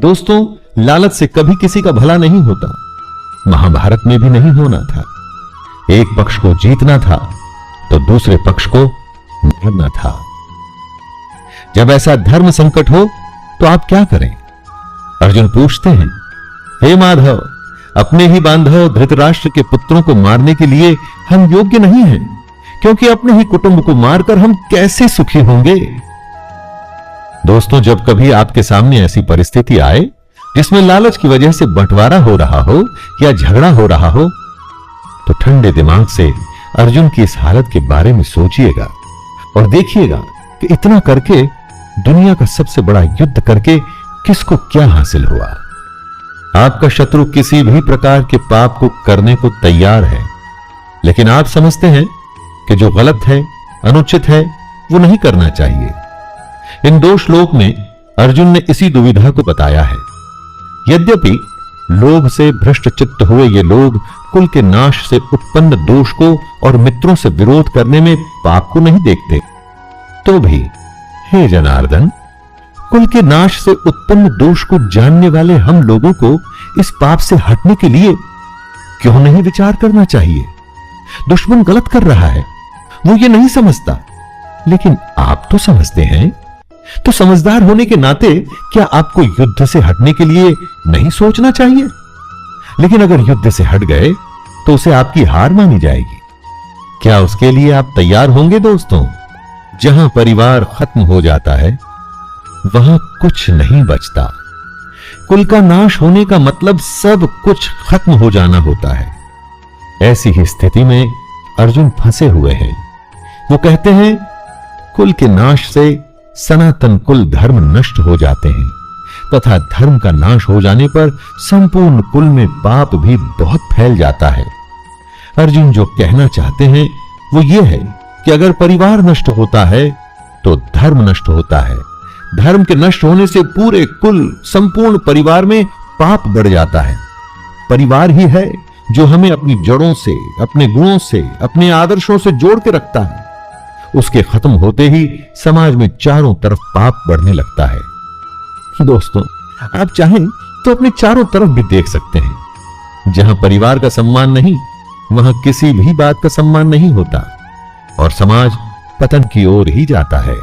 दोस्तों, लालच से कभी किसी का भला नहीं होता। महाभारत में भी नहीं होना था। एक पक्ष को जीतना था तो दूसरे पक्ष को मारना था। जब ऐसा धर्म संकट हो तो आप क्या करें? अर्जुन पूछते हैं, हे माधव, अपने ही बांधव धृतराष्ट्र के पुत्रों को मारने के लिए हम योग्य नहीं हैं, क्योंकि अपने ही कुटुंब को मारकर हम कैसे सुखी होंगे? दोस्तों, जब कभी आपके सामने ऐसी परिस्थिति आए जिसमें लालच की वजह से बंटवारा हो रहा हो या झगड़ा हो रहा हो, तो ठंडे दिमाग से अर्जुन की इस हालत के बारे में सोचिएगा और देखिएगा कि इतना करके दुनिया का सबसे बड़ा युद्ध करके किसको क्या हासिल हुआ। आपका शत्रु किसी भी प्रकार के पाप को करने को तैयार है, लेकिन आप समझते हैं कि जो गलत है, अनुचित है, वो नहीं करना चाहिए। इन दो श्लोक में अर्जुन ने इसी दुविधा को बताया है। यद्यपि लोभ से भ्रष्ट चित्त हुए ये लोग कुल के नाश से उत्पन्न दोष को और मित्रों से विरोध करने में पाप को नहीं देखते, तो भी हे जनार्दन, कुल के नाश से उत्पन्न दोष को जानने वाले हम लोगों को इस पाप से हटने के लिए क्यों नहीं विचार करना चाहिए? दुश्मन गलत कर रहा है, वो ये नहीं समझता, लेकिन आप तो समझते हैं। तो समझदार होने के नाते क्या आपको युद्ध से हटने के लिए नहीं सोचना चाहिए? लेकिन अगर युद्ध से हट गए तो उसे आपकी हार मानी जाएगी। क्या उसके लिए आप तैयार होंगे? दोस्तों, जहां परिवार खत्म हो जाता है वहां कुछ नहीं बचता। कुल का नाश होने का मतलब सब कुछ खत्म हो जाना होता है। ऐसी ही स्थिति में अर्जुन फंसे हुए हैं। वो कहते हैं, कुल के नाश से सनातन कुल धर्म नष्ट हो जाते हैं तथा धर्म का नाश हो जाने पर संपूर्ण कुल में पाप भी बहुत फैल जाता है। अर्जुन जो कहना चाहते हैं वो ये है कि अगर परिवार नष्ट होता है तो धर्म नष्ट होता है। धर्म के नष्ट होने से पूरे कुल, संपूर्ण परिवार में पाप बढ़ जाता है। परिवार ही है जो हमें अपनी जड़ों से, अपने गुणों से, अपने आदर्शों से जोड़ के रखता है। उसके खत्म होते ही समाज में चारों तरफ पाप बढ़ने लगता है। दोस्तों, आप चाहें तो अपने चारों तरफ भी देख सकते हैं। जहां परिवार का सम्मान नहीं, वहां किसी भी बात का सम्मान नहीं होता और समाज पतन की ओर ही जाता है।